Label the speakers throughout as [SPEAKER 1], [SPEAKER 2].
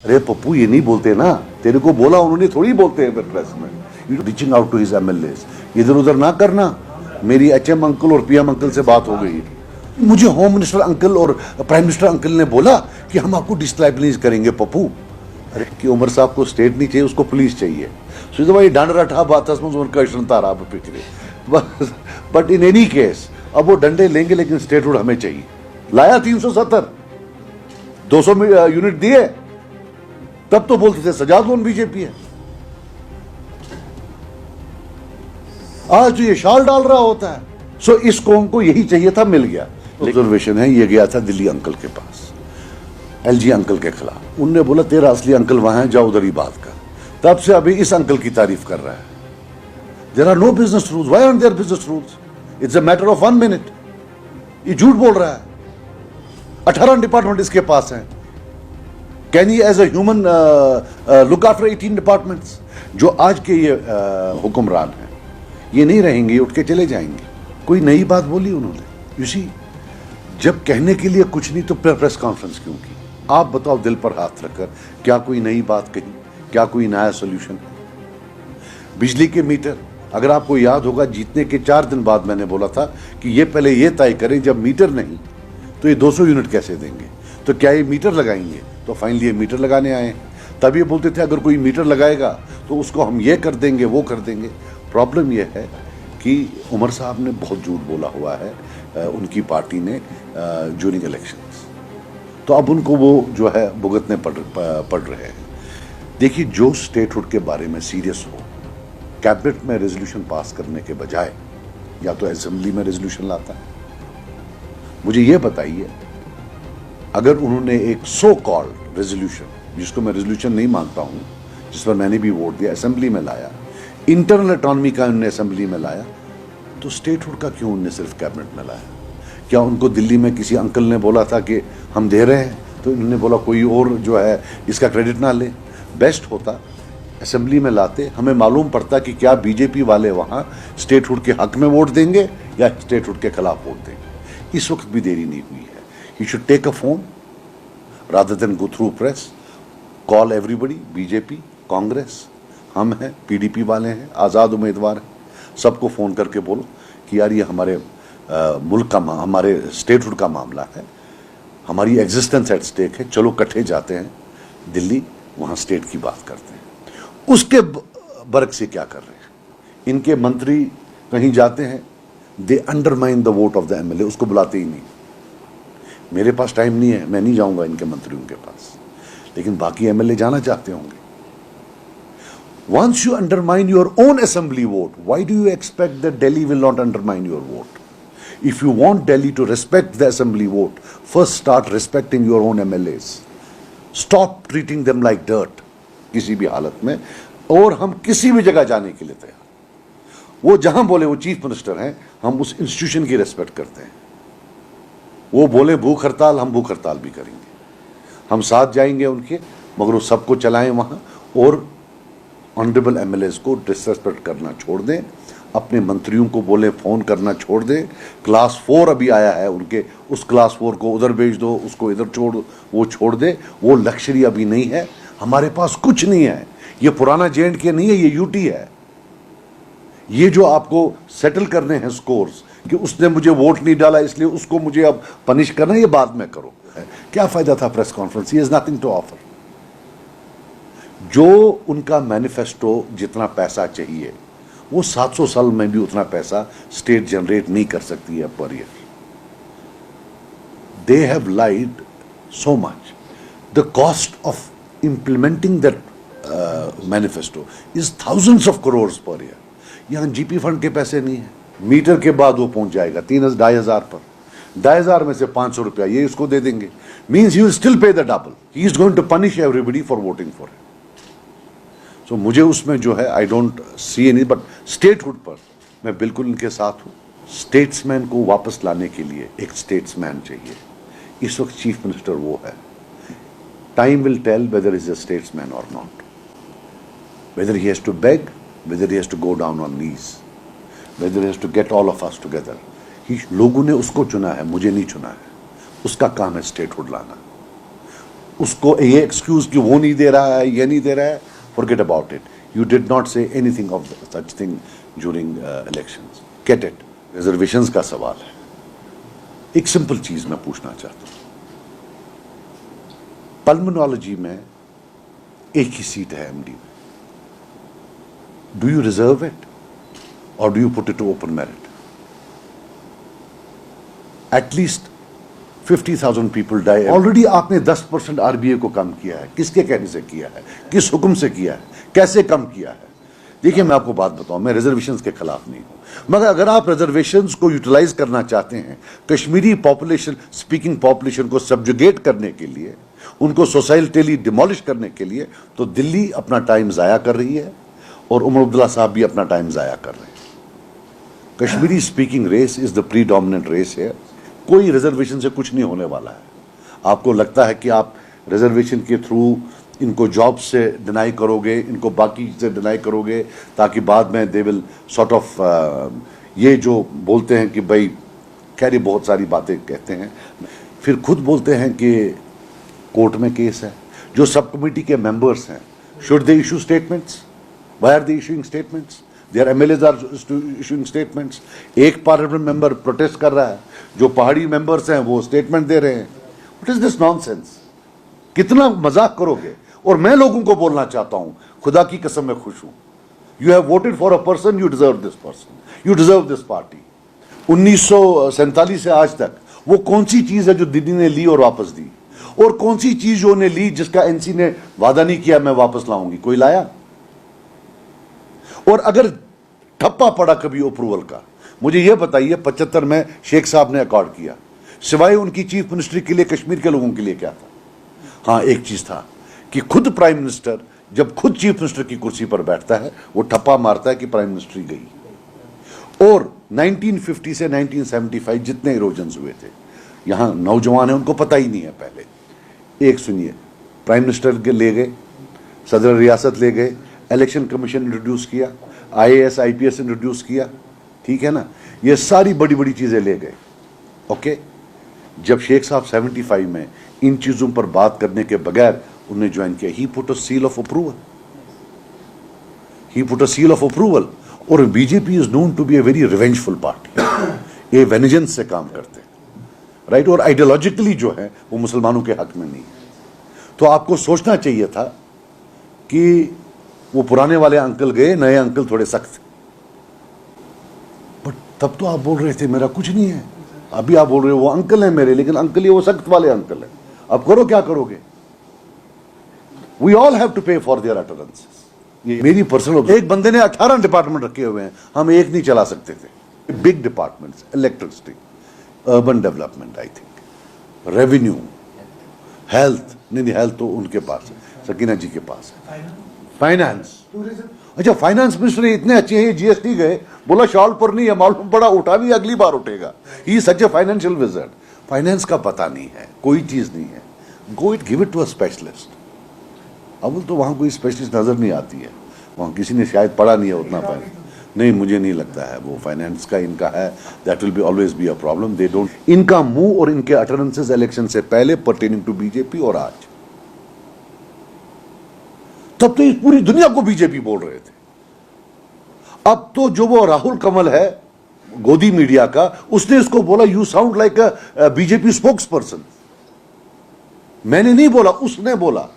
[SPEAKER 1] अरे पप्पू ये नहीं बोलते ना, तेरे को बोला उन्होंने, थोड़ी बोलते हैं प्रेस में। Reaching out to his MLAs, इधर उधर ना करना। मेरी एचएम अंकल और पीएम अंकल से बात हो गई, मुझे होम मिनिस्टर अंकल और प्राइम मिनिस्टर अंकल ने बोला कि हम आपको डिस्ट्राइबलाइज करेंगे पप्पू। अरे कि उमर साहब को स्टेट नहीं चाहिए, उसको पुलिस चाहिए। सो भाई डंड रठा बात तारा पिछले बट इन एनी केस अब वो डंडे लेंगे लेकिन स्टेटहुड हमें चाहिए। लाया 370 200 यूनिट दिए, तब तो बोलते थे सजा दो बीजेपी है। आज तो ये शाल डाल रहा होता है। सो इस कौम को यही चाहिए था, मिल गया। ऑब्जर्वेशन है, ये गया था दिल्ली अंकल के पास, एलजी अंकल के खिलाफ। उनने बोला तेरा असली अंकल वहां है, जाओ उधर ही बात कर। तब से अभी इस अंकल की तारीफ कर रहा है। There are no business rules, why aren't there business rules? It's a matter of 1 minute. ये झूठ बोल रहा है। 18 डिपार्टमेंट इसके पास हैं। Can he as a human look after 18 departments? जो आज के ये हुक्मरान हैं ये नहीं रहेंगे, उठ के चले जाएंगे। कोई नई बात बोली उन्होंने? यू सी, जब कहने के लिए कुछ नहीं तो प्रेस कॉन्फ्रेंस क्यों की? आप बताओ दिल पर हाथ रखकर, क्या कोई नई बात कही? क्या कोई नया सोल्यूशन? बिजली के मीटर, अगर आपको याद होगा जीतने के 4 दिन बाद मैंने बोला था कि ये पहले ये तय करें जब मीटर नहीं तो ये 200 यूनिट कैसे देंगे, तो क्या ये मीटर लगाएंगे? तो फाइनली ये मीटर लगाने आए। तब ये बोलते थे अगर कोई मीटर लगाएगा तो उसको हम ये कर देंगे वो कर देंगे। प्रॉब्लम ये है कि उमर साहब ने बहुत झूठ बोला हुआ है उनकी पार्टी ने ड्यूरिंग इलेक्शंस, तो अब उनको वो जो है भुगतने पड़ रहे हैं। देखिए, जो स्टेटहुड के बारे में सीरियस हो, कैबिनेट में रेजोल्यूशन पास करने के बजाय या तो असेंबली में रेजोल्यूशन लाता है। मुझे ये बताइए, अगर उन्होंने एक सो कॉल्ड रेजोल्यूशन, जिसको मैं रेजोल्यूशन नहीं मानता हूं, जिस पर मैंने भी वोट दिया, असेंबली में लाया, इंटरनल ऑटोनॉमी का उन्होंने असेंबली में लाया, तो स्टेटहुड का क्यों उन्होंने सिर्फ कैबिनेट में लाया? क्या उनको दिल्ली में किसी अंकल ने बोला था कि हम दे रहे हैं, तो इन्होंने बोला कोई और जो है इसका क्रेडिट ना ले? बेस्ट होता असेंबली में लाते, हमें मालूम पड़ता कि क्या बीजेपी वाले वहां स्टेटहुड के हक में वोट देंगे या स्टेटहुड के खिलाफ वोट देंगे। इस वक्त भी देरी नहीं हुई है। You should take a phone rather than go through press, call everybody, BJP, Congress, हम हैं, पीडीपी वाले हैं, आज़ाद उम्मीदवार हैं, सबको फ़ोन करके बोलो कि यार ये हमारे मुल्क का, हमारे स्टेटहुड का मामला है, हमारी एग्जिस्टेंस एट स्टेक है, चलो इकट्ठे जाते हैं दिल्ली, वहाँ स्टेट की बात करते हैं। उसके बर्क से क्या कर रहे हैं इनके मंत्री? कहीं जाते हैं, they undermine the vote of the MLA, उसको बुलाते ही नहीं। मेरे पास टाइम नहीं है, मैं नहीं जाऊंगा इनके मंत्रियों के पास, लेकिन बाकी एमएलए जाना चाहते होंगे। Once you undermine your own assembly vote, why do you expect that Delhi will not undermine your vote? If you want Delhi to respect the assembly vote, first start respecting your own MLAs. Stop treating them like dirt किसी भी हालत में। और हम किसी भी जगह जाने के लिए तैयार। वो जहां बोले, वो चीफ मिनिस्टर हैं, हम उस इंस्टीट्यूशन की रेस्पेक्ट करते हैं। वो बोले भूख हड़ताल, हम भूख हड़ताल भी करेंगे, हम साथ जाएंगे उनके, मगर वो सबको चलाएं वहां। और ऑनरेबल एमएलएस को डिसरेस्पेक्ट करना छोड़ दें, अपने मंत्रियों को बोले फ़ोन करना छोड़ दें। क्लास 4 अभी आया है उनके, उस क्लास 4 को उधर भेज दो, उसको इधर वो छोड़ दे। वो लग्जरी अभी नहीं है, हमारे पास कुछ नहीं है। ये पुराना J&K नहीं है, ये यूटी है। ये जो आपको सेटल करने हैं स्कोर्स कि उसने मुझे वोट नहीं डाला इसलिए उसको मुझे अब पनिश करना, ये बाद में करो। क्या फायदा था press conference? He is nothing to offer. जो उनका मैनिफेस्टो, जितना पैसा चाहिए वो 700 साल में भी उतना पैसा स्टेट जनरेट नहीं कर सकती है per year. They have lied so much. The cost of implementing that manifesto is thousands of crore per year. यहां जीपी फंड के पैसे नहीं है। मीटर के बाद वो पहुंच जाएगा 3,500 पर, 2,500 में से 500 रुपया ये इसको दे देंगे। Means he will still pay the double. He is going to punish everybody for voting for him. तो मुझे उसमें जो है I don't see any, but statehood पर मैं बिल्कुल इनके साथ हूँ। स्टेट्समैन को वापस लाने के लिए एक स्टेट्समैन चाहिए। इस वक्त चीफ मिनिस्टर वो है। Time will tell whether is a statesman और not, whether he has to beg, whether he has to go down on knees, whether he has to get all of us together. लोगों ने उसको चुना है, मुझे नहीं चुना है। उसका काम है स्टेटहुड लाना। उसको ये एक्सक्यूज कि वो नहीं दे रहा है, ये नहीं दे रहा है, forget about it. You did not say anything of such thing during elections. Get it. Reservations का सवाल है. एक सिंपल चीज मैं पूछना चाहता हूं. पल्मोनोलॉजी में एक ही सीट है एमडी में. डू यू रिजर्व इट और do you put it to open merit? At least 50,000 people die. Already आपने 10% आरबीए को कम किया है. किसके कहने से किया है? किस हुक्म से किया है? कैसे कम किया है? देखिए, मैं आपको बात बताऊं, मैं रिजर्वेशंस के खिलाफ नहीं हूं, मगर अगर आप रिजर्वेशंस को यूटिलाइज करना चाहते हैं कश्मीरी पॉपुलेशन, स्पीकिंग पॉपुलेशन को सब्जुगेट करने के लिए, उनको सोसाइटली डिमोलिश करने के लिए, तो दिल्ली अपना टाइम जाया कर रही है और उमर अब्दुल्ला साहब भी अपना टाइम जाया कर रहे हैं. Kashmiri speaking race is the predominant race है. कोई रिजर्वेशन से कुछ नहीं होने वाला है. आपको लगता है कि आप रिजर्वेशन के थ्रू इनको जॉब से डिनाई करोगे, इनको बाकी से डिनाई करोगे, ताकि बाद में दे विल सॉर्ट ऑफ ये जो बोलते हैं कि भाई खैर बहुत सारी बातें कहते हैं, फिर खुद बोलते हैं कि कोर्ट में केस है. जो सब कमेटी के मेंबर्स हैं, should they issue statements? Why are they issuing statements? Their MLAs are issuing statements. एक पार्लियामेंट मेंबर प्रोटेस्ट कर रहा है, जो पहाड़ी मेंबर्स हैं वो स्टेटमेंट दे रहे हैं. What is this nonsense? कितना मजाक करोगे? और मैं लोगों को बोलना चाहता हूं, खुदा की कसम मैं खुश हूं. You have voted for a person, you deserve this person, you deserve this party. 1947 से आज तक वो कौन सी चीज है जो दिल्ली ने ली और वापस दी, और कौन सी चीज जो ने ली जिसका एनसी ने वादा नहीं किया मैं वापस लाऊंगी? कोई लाया? और अगर ठप्पा पड़ा कभी अप्रूवल का, मुझे यह बताइए 75 में शेख साहब ने अकॉर्ड किया, सिवाय उनकी चीफ मिनिस्ट्री के लिए कश्मीर के लोगों के लिए क्या था? हाँ, एक चीज था कि खुद प्राइम मिनिस्टर जब खुद चीफ मिनिस्टर की कुर्सी पर बैठता है वो ठप्पा मारता है कि प्राइम मिनिस्ट्री गई. और 1950 से 1975 जितने इरोजन्स हुए थे, यहां नौजवान है उनको पता ही नहीं है. पहले एक सुनिए, प्राइम मिनिस्टर के ले गए, सदर रियासत ले गए, इलेक्शन कमीशन इंट्रोड्यूस किया, आईएएस आईपीएस इंट्रोड्यूस किया, ठीक है ना, ये सारी बड़ी बड़ी चीजें ले गए. ओके, जब शेख साहब 75 में इन चीजों पर बात करने के बगैर उन्होंने ज्वाइन किया, he put a seal of approval, he put a seal of approval. और BJP is known to be a very revengeful party. ये वेनिजेंस से काम करते हैं, राइट. और आइडियोलॉजिकली जो है वो मुसलमानों के हक में नहीं है. तो आपको सोचना चाहिए था कि वो पुराने वाले अंकल गए, नए अंकल थोड़े सख्त. बट तब तो आप बोल रहे थे मेरा कुछ नहीं है. अभी आप बोल रहे हो वो अंकल है मेरे, लेकिन अंकल ये वो सख्त वाले अंकल है. अब करो क्या करोगे? वी ऑल हैव टू पे फॉर देयर अटरेंसेस. ये मेरी पर्सनल. एक बंदे ने 18 डिपार्टमेंट रखे हुए हैं, हम एक नहीं चला सकते थे. Big departments, electricity, urban development, I think revenue, health. नहीं, हेल्थ तो उनके पास है, सकीना जी के पास है. फाइनेंस, अच्छा फाइनेंस मिनिस्टर इतने अच्छे हैं, जीएसटी गए, बोला शॉल पर नहीं है, मालूम पड़ा उठा भी अगली बार उठेगा. He such a financial wizard. Finance का पता नहीं है, कोई चीज नहीं है. Go it, give it to a specialist. अब तो वहां कोई स्पेशलिस्ट नजर नहीं आती है, वहां किसी ने शायद पढ़ा नहीं है उतना फाइनेंस. नहीं, मुझे नहीं लगता है वो फाइनेंस का इनका है. That will be always be a problem. They don't. इनका मुंह और इनके अटरेंसेस इलेक्शन से पहले पर्टेनिंग टू बीजेपी और आज, तब तो इस पूरी दुनिया को बीजेपी बोल रहे थे. अब तो जो वो राहुल कमल है गोदी मीडिया का, उसने इसको बोला you sound like a BJP spokes person. मैंने नहीं बोला, उसने बोला.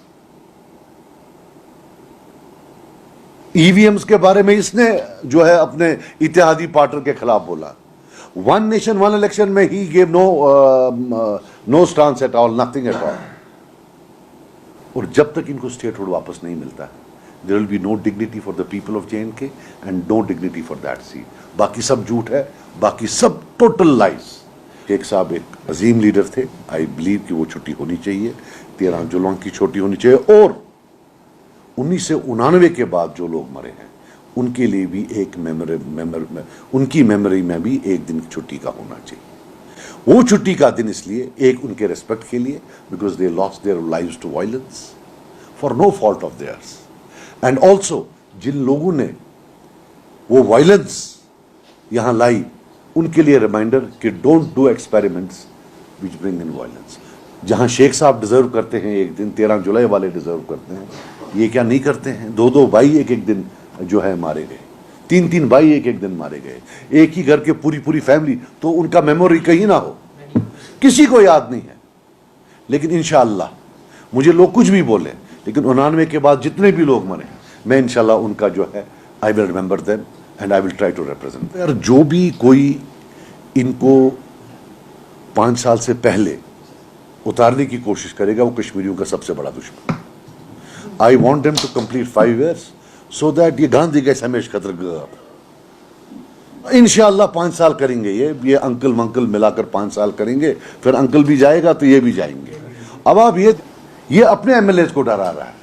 [SPEAKER 1] ईवीएम्स के बारे में इसने जो है अपने इत्तेहादी पार्टनर के खिलाफ बोला. वन नेशन वन इलेक्शन में he gave no stance at all, nothing at all. और जब तक इनको स्टेटहुड वापस नहीं मिलता, there will be no dignity for the people of JNK and no dignity for that seat. बाकी सब झूठ है, बाकी सब टोटल लाइज. शेख साहब एक अजीम लीडर थे. आई बिलीव कि वो छुट्टी होनी चाहिए, 13 जुलाई की छुट्टी होनी चाहिए. और 1999 के बाद जो लोग मरे हैं उनके लिए भी एक उनकी मेमोरी में भी एक दिन छुट्टी का होना चाहिए. वो छुट्टी का दिन इसलिए, एक उनके रिस्पेक्ट के लिए, because they lost their lives to violence for no fault of theirs. And also जिन लोगों ने वो वायलेंस यहां लाई, उनके लिए रिमाइंडर कि don't do experiments which bring in violence. जहां शेख साहब डिजर्व करते हैं एक दिन, 13 जुलाई वाले डिजर्व करते हैं, ये क्या नहीं करते हैं? 2-2 भाई एक एक दिन जो है मारे गए, 3-3 भाई एक एक दिन मारे गए, एक ही घर के पूरी फैमिली, तो उनका मेमोरी कहीं ना हो, किसी को याद नहीं है। लेकिन इंशाअल्लाह, मुझे लोग कुछ भी बोले, लेकिन 99 के बाद जितने भी लोग मरे, मैं इंशाअल्लाह उनका जो है I will remember them and I will try to represent. यार जो भी कोई इनको 5 साल से पहले उतारने की कोशिश करेगा, वो कश्मीरियों का सबसे बड़ा दुश्मन। I want them to complete 5 years so that ये गांधी का हमेश खतर इंशाअल्लाह 5 साल करेंगे, ये अंकल वंकल मिलाकर 5 साल करेंगे, फिर अंकल भी जाएगा तो ये भी जाएंगे। अब आप ये अपने एमएलए को डरा रहा है।